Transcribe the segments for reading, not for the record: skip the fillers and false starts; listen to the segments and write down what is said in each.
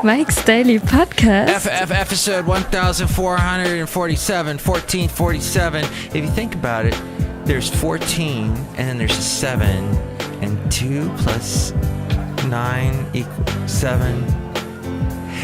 Mike's Daily Podcast. Episode 1447, 1447. If you think about it, there's 14, and then there's 7, and 2 plus 9 equals 7.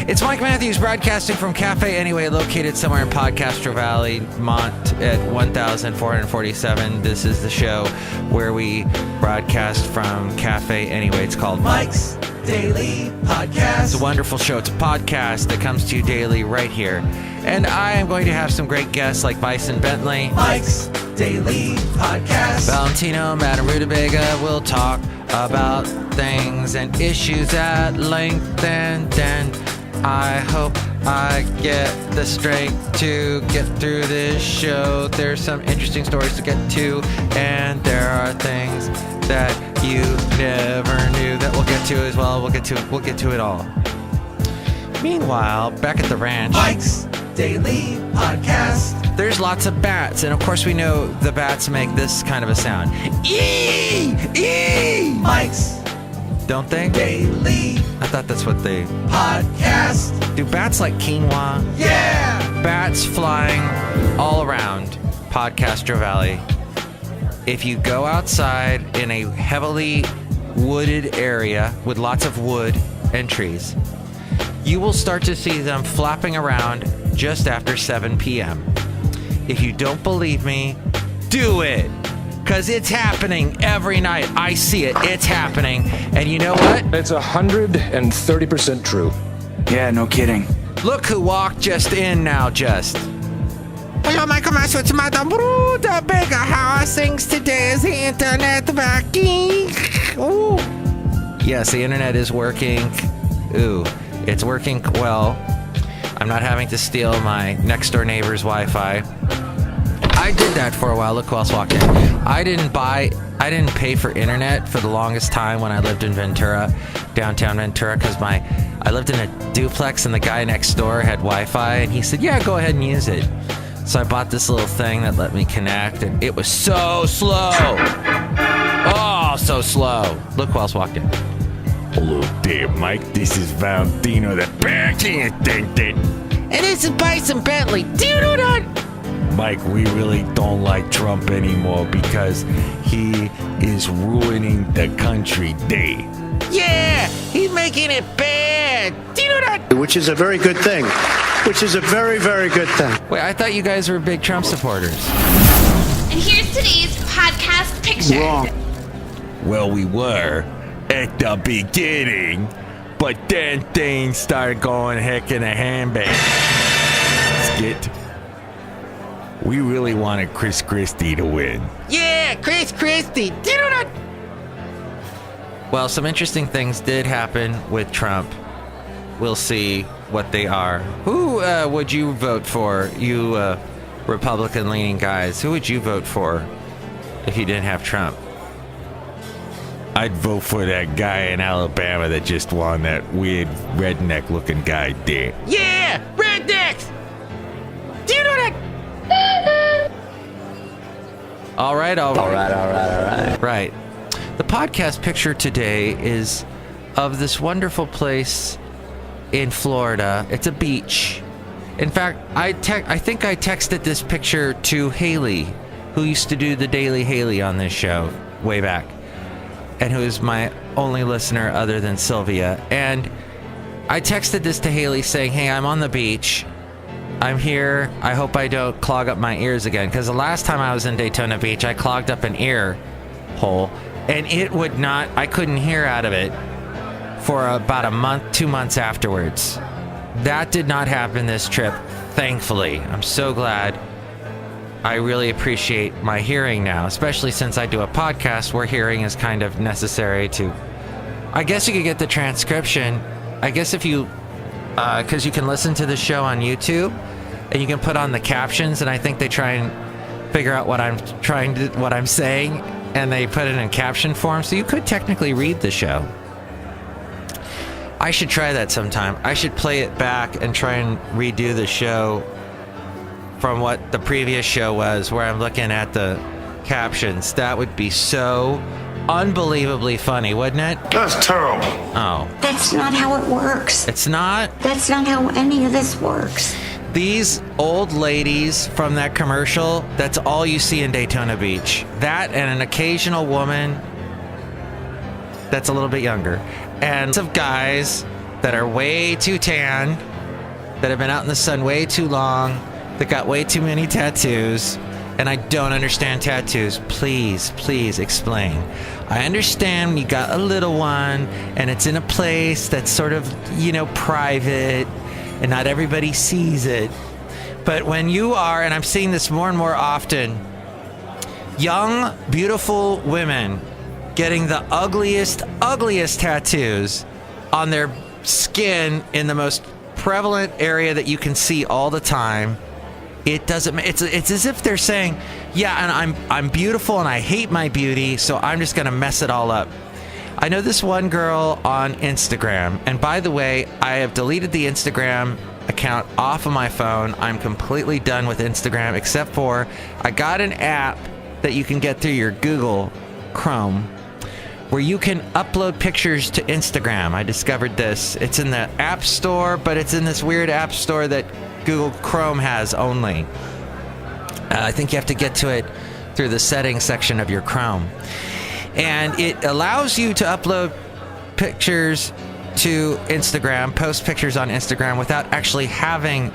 It's Mike Matthews broadcasting from Café Anyway, located somewhere in Podcastro Valley, Mont at 1447. This is the show where we broadcast from Café Anyway. It's called Mike's Daily Podcast. It's a wonderful show. It's a podcast that comes to you daily right here. And I am going to have some great guests like Bison Bentley. Mike's Daily Podcast. Valentino, Madame Rootabega will talk about things and issues at length, and I hope I get the strength to get through this show. There's some interesting stories to get to, and there are things that you never knew that we'll get to as well. We'll get to it all. Meanwhile, back at the ranch, Mike's Daily Podcast. There's lots of bats, and of course we know the bats make this kind of a sound. Ee! Ee! Mike's Don't they? Daily. I thought that's what they... Podcast. Do bats like quinoa? Yeah! Bats flying all around Podcastro Valley. If you go outside in a heavily wooded area with lots of wood and trees, you will start to see them flapping around just after 7 p.m. If you don't believe me, do it. Because it's happening every night. I see it. It's happening. And you know what? It's 130% true. Yeah, no kidding. Look who walked just in now, just. Hello, Michael Master. It's Madame Rootabega. How are things today? Is the internet working? Ooh. Yes, the internet is working. Ooh, it's working well. I'm not having to steal my next door neighbor's Wi-Fi. I did that for a while. Look who else walked in. I didn't pay for internet for the longest time when I lived in Ventura, downtown Ventura, because I lived in a duplex and the guy next door had Wi-Fi, and he said, yeah, go ahead and use it. So I bought this little thing that let me connect, and it was so slow. Oh, so slow. Look who else walked in. Hello there, Mike. This is Valentino, the banking attendant. And this is Bison Bentley. Do you know that? Mike, we really don't like Trump anymore because he is ruining the country day. Yeah, he's making it bad. Do you know that? Which is a very good thing. Which is a very, very good thing. Wait, I thought you guys were big Trump supporters. And here's today's podcast picture. Wrong. Well, we were at the beginning, but then things started going heck in a handbag. Skit. We really wanted Chris Christie to win. Yeah, Chris Christie. Do you know that? Well, some interesting things did happen with Trump. We'll see what they are. Who would you vote for, you Republican-leaning guys? Who would you vote for if you didn't have Trump? I'd vote for that guy in Alabama that just won, that weird redneck-looking guy there. Yeah, rednecks! Do you know that? All right. Right. The podcast picture today is of this wonderful place in Florida. It's a beach. In fact, I think I texted this picture to Haley, who used to do the Daily Haley on this show way back, and who is my only listener other than Sylvia. And I texted this to Haley saying, hey, I'm on the beach. I'm here. I hope I don't clog up my ears again, because the last time I was in Daytona Beach, I clogged up an ear hole, and I couldn't hear out of it for about a month, 2 months afterwards. That did not happen this trip, thankfully. I'm so glad. I really appreciate my hearing now, especially since I do a podcast where hearing is kind of necessary to... I guess you could get the transcription. I guess if you... because you can listen to the show on YouTube, and you can put on the captions, and I think they try and figure out what I'm saying, and they put it in caption form, so you could technically read the show. I should try that sometime. I should play it back and try and redo the show from what the previous show was, where I'm looking at the captions. That would be so unbelievably funny, wouldn't it? That's terrible. Oh. That's not how it works. It's not? That's not how any of this works. These old ladies from that commercial, that's all you see in Daytona Beach. That and an occasional woman that's a little bit younger. And of guys that are way too tan, that have been out in the sun way too long, that got way too many tattoos. And I don't understand tattoos. Please, please explain. I understand when you got a little one and it's in a place that's sort of, private and not everybody sees it. But when you are, and I'm seeing this more and more often, young, beautiful women getting the ugliest tattoos on their skin in the most prevalent area that you can see all the time. It doesn't. It's as if they're saying, "Yeah, and I'm beautiful, and I hate my beauty, so I'm just gonna mess it all up." I know this one girl on Instagram, and by the way, I have deleted the Instagram account off of my phone. I'm completely done with Instagram, except for I got an app that you can get through your Google Chrome, where you can upload pictures to Instagram. I discovered this. It's in the App Store, but it's in this weird app store that Google Chrome has only. I think you have to get to it through the settings section of your Chrome. And it allows you to upload pictures to Instagram, post pictures on Instagram without actually having...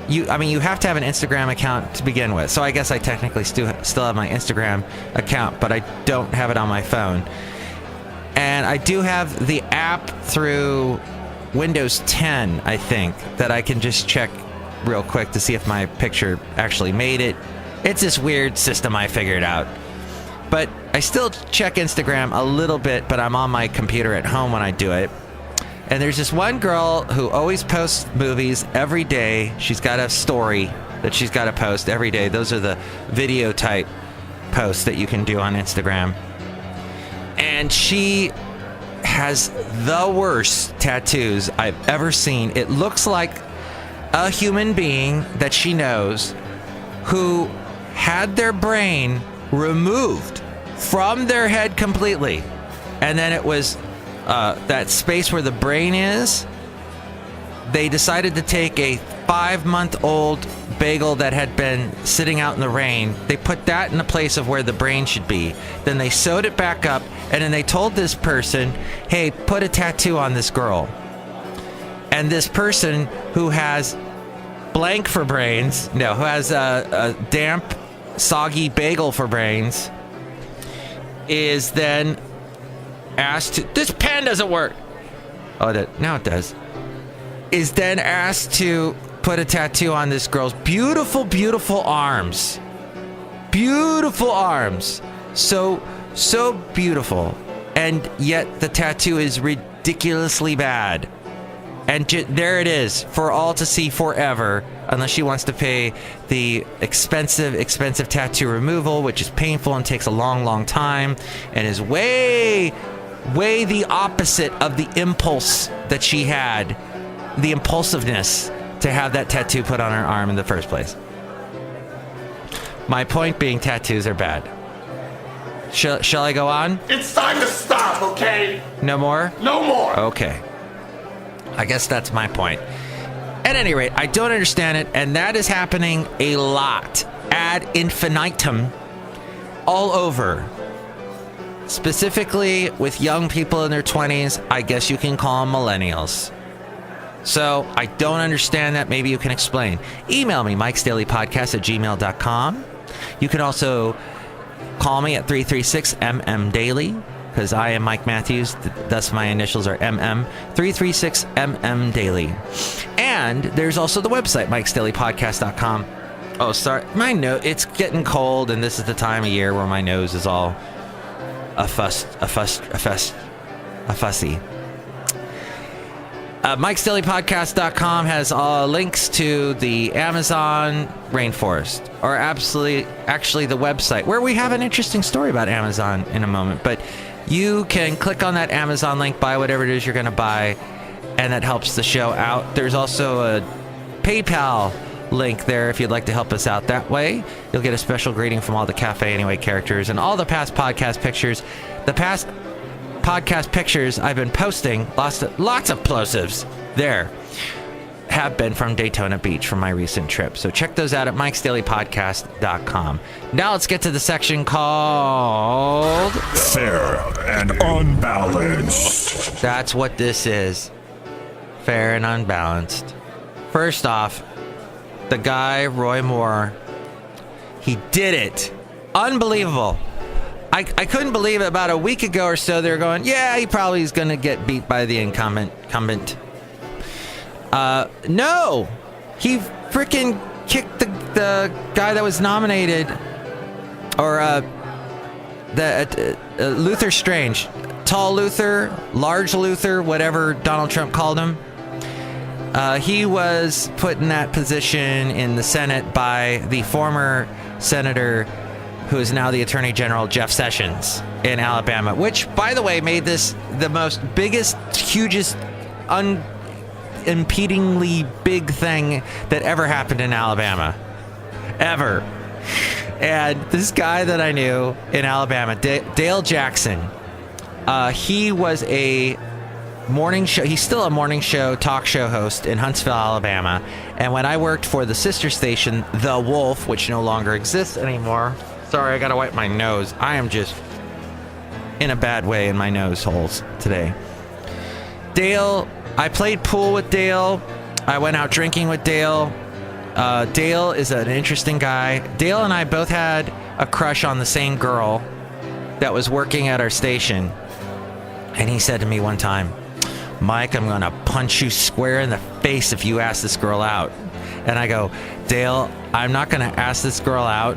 you have to have an Instagram account to begin with. So I guess I technically still have my Instagram account, but I don't have it on my phone. And I do have the app through Windows 10, I think, that I can just check real quick to see if my picture actually made it. It's this weird system I figured out. But I still check Instagram a little bit, but I'm on my computer at home when I do it. And there's this one girl who always posts movies every day. She's got a story that she's got to post every day. Those are the video type posts that you can do on Instagram. And she has the worst tattoos I've ever seen. It looks like a human being that she knows who had their brain removed from their head completely. And then it was that space where the brain is. They decided to take a 5-month-old bagel that had been sitting out in the rain. They put that in the place of where the brain should be. Then they sewed it back up, and then they told this person, hey, put a tattoo on this girl. And this person who has blank for brains, who has a damp, soggy bagel for brains, is then asked to... This pen doesn't work. Oh, now it does. Is then asked to put a tattoo on this girl's beautiful, beautiful arms. Beautiful arms. So beautiful. And yet the tattoo is ridiculously bad. And there it is for all to see forever, unless she wants to pay the expensive tattoo removal, which is painful and takes a long, long time, and is way the opposite of the impulse that she had, the impulsiveness to have that tattoo put on her arm in the first place. My point being, tattoos are bad. Shall I go on? It's time to stop, okay? No more? No more. Okay. I guess that's my point. At any rate, I don't understand it, and that is happening a lot, ad infinitum, all over. Specifically with young people in their 20s, I guess you can call them millennials. So I don't understand that. Maybe you can explain. Email me, mikesdailypodcast@gmail.com. You can also call me at 336-MM-DAILY, because I am Mike Matthews, thus my initials are MM, 336-MM-DAILY. And there's also the website, mikesdailypodcast.com. Oh, sorry, my nose, it's getting cold, and this is the time of year where my nose is all fussy. Mike'sDailyPodcast.com has links to the Amazon rainforest, or actually the website, where we have an interesting story about Amazon in a moment. But you can click on that Amazon link, buy whatever it is you're going to buy, and that helps the show out. There's also a PayPal link there if you'd like to help us out that way. You'll get a special greeting from all the Café Anyway characters and all the past podcast pictures. The past podcast pictures I've been posting, lots of plosives there, have been from Daytona Beach from my recent trip. So check those out at mikesdailypodcast.com. Now let's get to the section called Fair and Unbalanced. That's what this is. Fair and Unbalanced. First off, the guy, Roy Moore, he did it. Unbelievable. I couldn't believe it. About a week ago or so, they were going, yeah, he probably is going to get beat by the incumbent. No, he freaking kicked the guy that was nominated, or Luther Strange, tall Luther, large Luther, whatever Donald Trump called him. He was put in that position in the Senate by the former senator who is now the Attorney General, Jeff Sessions, in Alabama, which, by the way, made this the biggest, hugest, unimpedingly big thing that ever happened in Alabama. Ever. And this guy that I knew in Alabama, Dale Jackson, he was a morning show. He's still a morning show talk show host in Huntsville, Alabama. And when I worked for the sister station, The Wolf, which no longer exists anymore. Sorry, I gotta wipe my nose. I am just in a bad way in my nose holes today. Dale, I played pool with Dale. I went out drinking with Dale. Dale is an interesting guy. Dale and I both had a crush on the same girl that was working at our station. And he said to me one time, Mike, I'm going to punch you square in the face if you ask this girl out. And I go, Dale, I'm not going to ask this girl out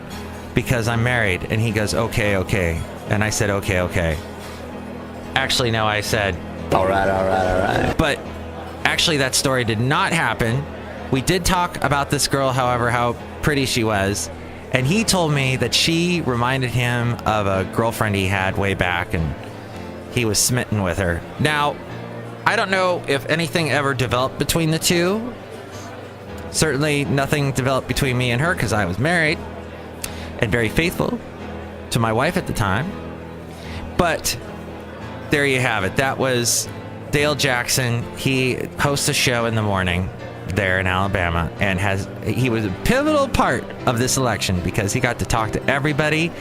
because I'm married. And he goes, okay. And I said, okay. Actually, no, I said, all right. But actually, that story did not happen. We did talk about this girl, however, how pretty she was. And he told me that she reminded him of a girlfriend he had way back, and he was smitten with her. Now, I don't know if anything ever developed between the two. Certainly nothing developed between me and her because I was married and very faithful to my wife at the time. But there you have it. That was Dale Jackson. He hosts a show in the morning there in Alabama, and he was a pivotal part of this election because he got to talk to everybody,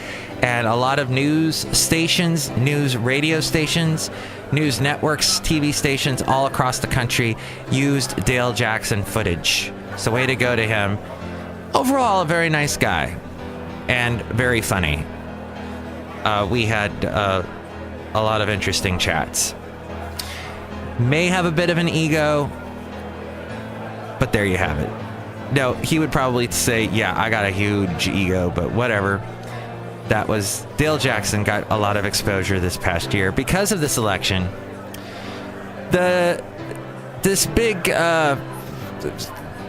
and a lot of news stations, news radio stations, news networks, TV stations all across the country used Dale Jackson footage. So way to go to him. Overall, a very nice guy and very funny. We had a lot of interesting chats. May have a bit of an ego, but there you have it. No, he would probably say, yeah, I got a huge ego, but whatever. That was Dale Jackson got a lot of exposure this past year because of this election. This big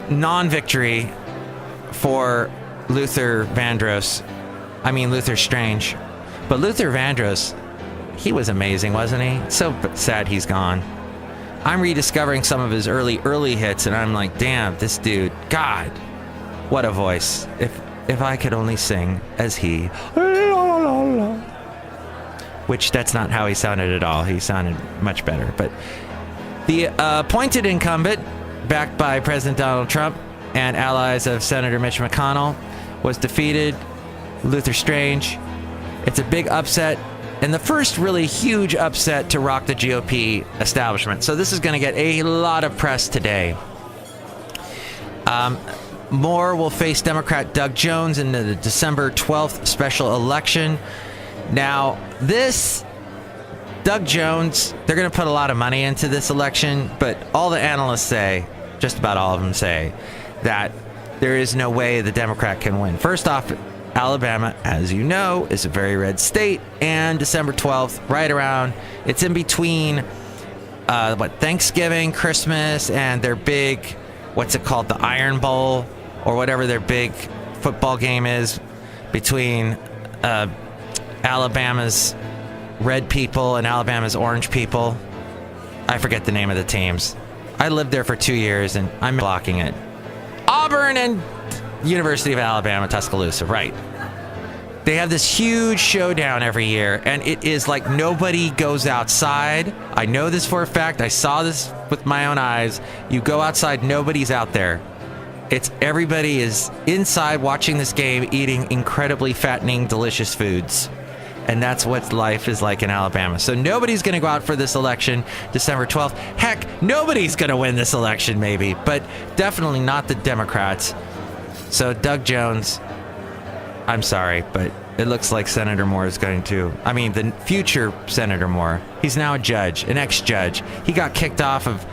non-victory for Luther Strange. But Luther Vandross, he was amazing, wasn't he? So sad he's gone. I'm rediscovering some of his early hits, and I'm like, damn, this dude, God, what a voice. If I could only sing as he. Which that's not how he sounded at all. He sounded much better. But the appointed incumbent, backed by President Donald Trump and allies of Senator Mitch McConnell, was defeated. Luther Strange. It's a big upset, and the first really huge upset to rock the GOP establishment. So this is going to get a lot of press today. Moore will face Democrat Doug Jones in the December 12th special election. Now, this Doug Jones, they're going to put a lot of money into this election, but all the analysts say, just about all of them say, that there is no way the Democrat can win. First off, Alabama, as you know, is a very red state, and December 12th, right around, it's in between Thanksgiving, Christmas, and their big, what's it called, the Iron Bowl, or whatever their big football game is, between Alabama's red people and Alabama's orange people. I forget the name of the teams. I lived there for 2 years, and I'm blocking it. Auburn and University of Alabama, Tuscaloosa, right. They have this huge showdown every year, and it is like nobody goes outside. I know this for a fact. I saw this with my own eyes. You go outside, nobody's out there. Everybody is inside watching this game, eating incredibly fattening, delicious foods. And that's what life is like in Alabama. So nobody's going to go out for this election December 12th. Heck, nobody's going to win this election, maybe, but definitely not the Democrats. So Doug Jones, I'm sorry, but it looks like Senator Moore is going to, the future Senator Moore. He's now a judge, an ex-judge. He got kicked off of,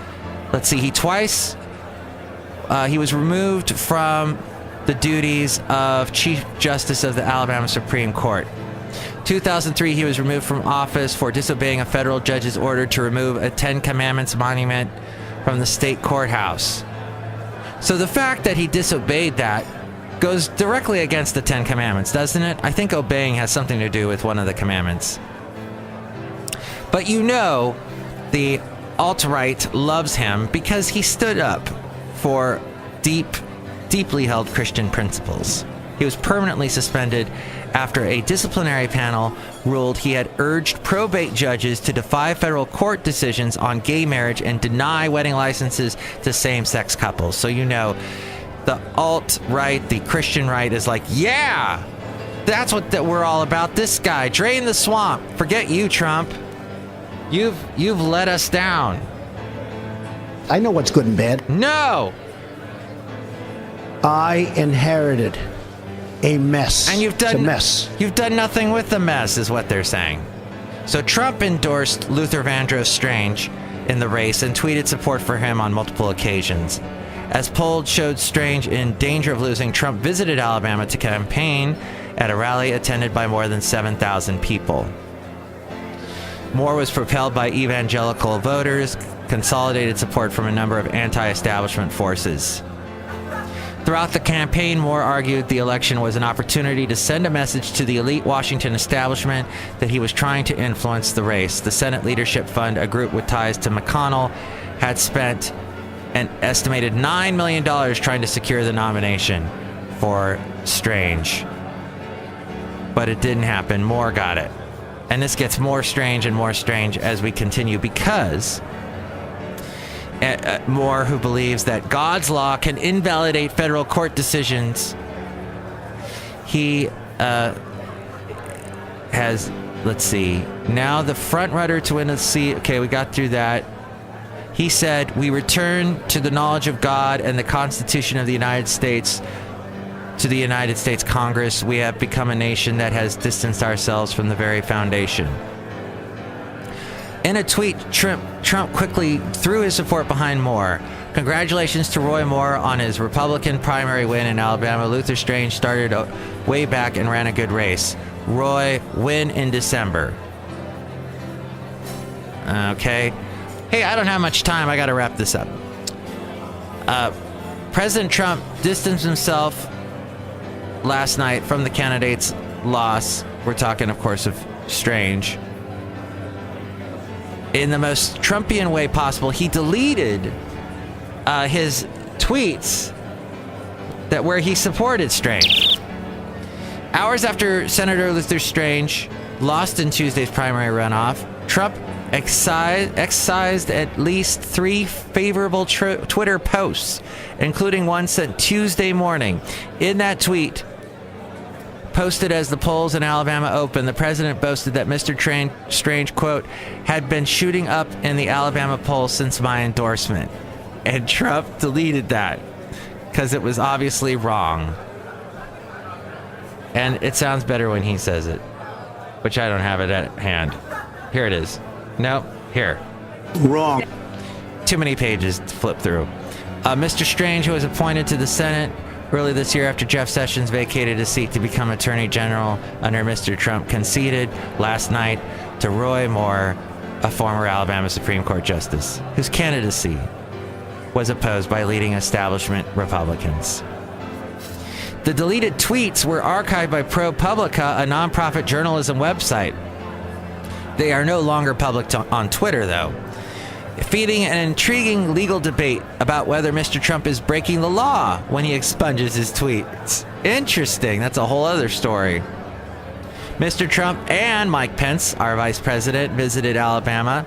he was removed from the duties of Chief Justice of the Alabama Supreme Court. 2003, he was removed from office for disobeying a federal judge's order to remove a Ten Commandments monument from the state courthouse. So the fact that he disobeyed that goes directly against the Ten Commandments, doesn't it? I think obeying has something to do with one of the commandments. But the alt-right loves him because he stood up for deeply held Christian principles. He was permanently suspended after a disciplinary panel ruled he had urged probate judges to defy federal court decisions on gay marriage and deny wedding licenses to same-sex couples. So the alt-right, the Christian right is like, yeah, that's what we're all about. This guy, drain the swamp. Forget you, Trump. You've let us down. I know what's good and bad. No. I inherited a mess. And it's a mess. You've done nothing with the mess, is what they're saying. So Trump endorsed Luther Vandross Strange in the race and tweeted support for him on multiple occasions. As polls showed Strange in danger of losing, Trump visited Alabama to campaign at a rally attended by more than 7,000 people. Moore was propelled by evangelical voters, consolidated support from a number of anti-establishment forces. Throughout the campaign, Moore argued the election was an opportunity to send a message to the elite Washington establishment that he was trying to influence the race. The Senate Leadership Fund, a group with ties to McConnell, had spent an estimated $9 million trying to secure the nomination for Strange. But it didn't happen. Moore got it. And this gets more strange and more strange as we continue because Moore, who believes that God's law can invalidate federal court decisions, he has, now the front runner to win the seat. Okay, we got through that. He said, we return to the knowledge of God and the Constitution of the United States to the United States Congress. We have become a nation that has distanced ourselves from the very foundation. In a tweet, Trump quickly threw his support behind Moore. Congratulations to Roy Moore on his Republican primary win in Alabama. Luther Strange started way back and ran a good race. Roy, win in December. Okay. Hey, I don't have much time. I got to wrap this up. President Trump distanced himself last night from the candidate's loss. We're talking, of course, of Strange. In the most Trumpian way possible, he deleted his tweets where he supported Strange. Hours after Senator Strange lost in Tuesday's primary runoff, Trump excised at least 3 favorable Twitter posts, including one sent Tuesday morning. In that tweet, posted as the polls in Alabama opened, the president boasted that Mr. Strange, quote, had been shooting up in the Alabama polls since my endorsement. And Trump deleted that because it was obviously wrong. And it sounds better when he says it, which I don't have it at hand. Here it is. Nope, here. Wrong. Too many pages to flip through. Mr. Strange, who was appointed to the Senate early this year after Jeff Sessions vacated his seat to become Attorney General under Mr. Trump, conceded last night to Roy Moore, a former Alabama Supreme Court justice, whose candidacy was opposed by leading establishment Republicans. The deleted tweets were archived by ProPublica, a nonprofit journalism website. They are no longer public on Twitter, though. feeding an intriguing legal debate about whether Mr. Trump is breaking the law when he expunges his tweets. Interesting. That's a whole other story. Mr. Trump and Mike Pence, our vice president, visited Alabama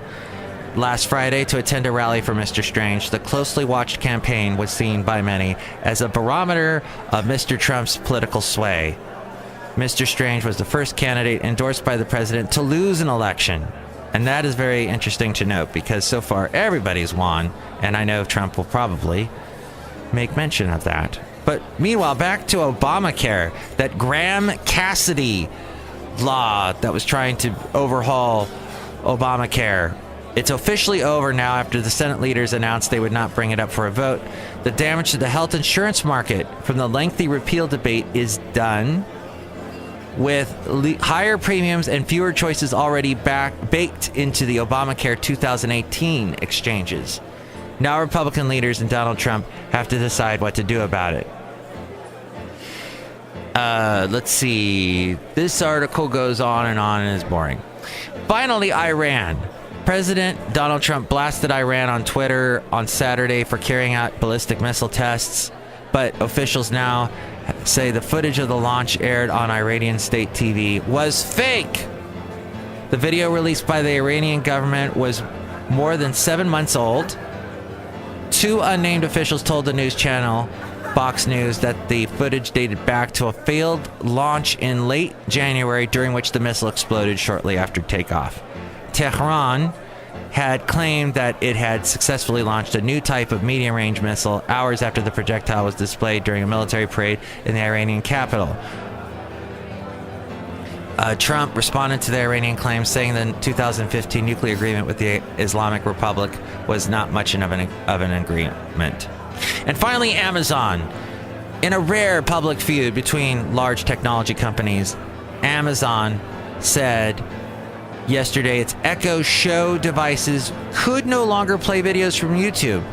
last Friday to attend a rally for Mr. Strange. The closely watched campaign was seen by many as a barometer of Mr. Trump's political sway. Mr. Strange was the first candidate endorsed by the president to lose an election. And that is very interesting to note because so far everybody's won, and I know Trump will probably make mention of that. But meanwhile, back to Obamacare, that Graham-Cassidy law that was trying to overhaul Obamacare. It's officially over now after the Senate leaders announced they would not bring it up for a vote. The damage to the health insurance market from the lengthy repeal debate is done, with higher premiums and fewer choices already baked into the Obamacare 2018 exchanges. Now Republican leaders and Donald Trump have to decide what to do about it. Let's see. This article goes on and is boring. Finally, Iran. President Donald Trump blasted Iran on Twitter on Saturday for carrying out ballistic missile tests, but officials now say the footage of the launch aired on Iranian state TV was fake. The video released by the Iranian government was more than 7 months old. Two unnamed officials told the news channel Fox News that the footage dated back to a failed launch in late January, during which the missile exploded shortly after takeoff. Tehran had claimed that it had successfully launched a new type of medium-range missile hours after the projectile was displayed during a military parade in the Iranian capital. Trump responded to the Iranian claims, saying the 2015 nuclear agreement with the Islamic Republic was not much of an agreement. And finally, Amazon. In a rare public feud between large technology companies, Amazon said yesterday its Echo Show devices could no longer play videos from YouTube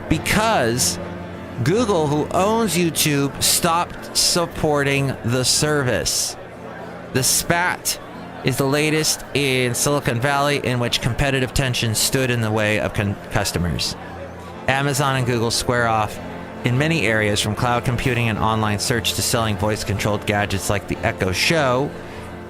because Google, who owns YouTube, stopped supporting the service. The spat is the latest in Silicon Valley, in which competitive tension stood in the way of customers. Amazon and Google square off in many areas, from cloud computing and online search to selling voice-controlled gadgets like the Echo Show.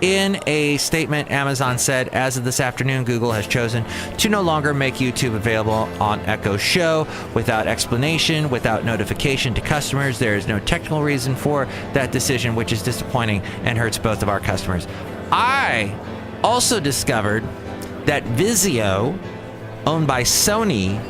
In a statement, Amazon said, as of this afternoon, Google has chosen to no longer make YouTube available on Echo Show without explanation, without notification to customers. There is no technical reason for that decision, which is disappointing and hurts both of our customers. I also discovered that Vizio, owned by Sony,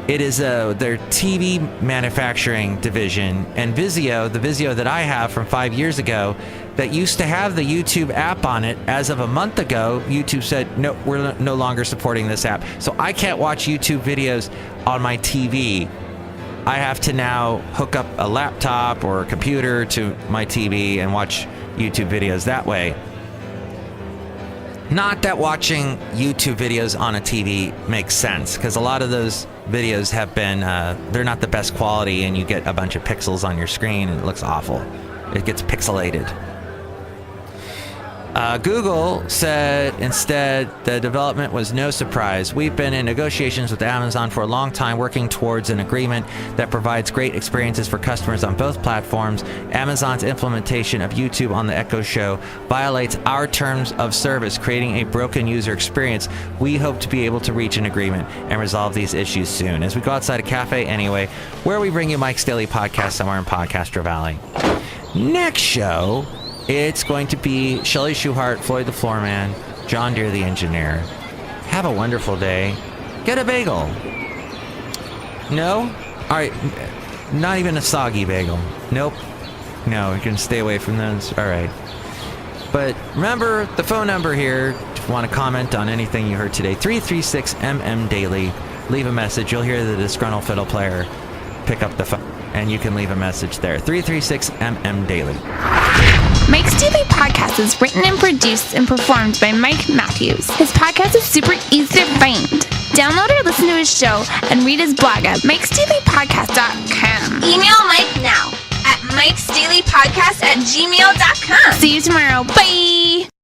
it is their TV manufacturing division, and Vizio, the Vizio that I have from 5 years ago, that used to have the YouTube app on it, as of a month ago, YouTube said, no, we're no longer supporting this app. So I can't watch YouTube videos on my TV. I have to now hook up a laptop or a computer to my TV and watch YouTube videos that way. Not that watching YouTube videos on a TV makes sense, because a lot of those videos have been, they're not the best quality, and you get a bunch of pixels on your screen and it looks awful. It gets pixelated. Google said instead the development was no surprise. We've been in negotiations with Amazon for a long time, working towards an agreement that provides great experiences for customers on both platforms. Amazon's implementation of YouTube on the Echo Show violates our terms of service, creating a broken user experience. We hope to be able to reach an agreement and resolve these issues soon. As we go outside of Café Anyway, where we bring you Mike's Daily Podcast somewhere in Podcastro Valley. Next show, it's going to be Chely Shoehart, Floyd the Floorman, John Deere the Engineer. Have a wonderful day. Get a bagel. No? All right. Not even a soggy bagel. Nope. No, you can stay away from those. All right. But remember the phone number here if you want to comment on anything you heard today. 336-MM-DAILY. Leave a message. You'll hear the disgruntled fiddle player pick up the phone, and you can leave a message there. 336-MM-DAILY. Mike's Daily Podcast is written and produced and performed by Mike Matthews. His podcast is super easy to find. Download or listen to his show and read his blog at mikesdailypodcast.com. Email Mike now at mikesdailypodcast@gmail.com. See you tomorrow. Bye!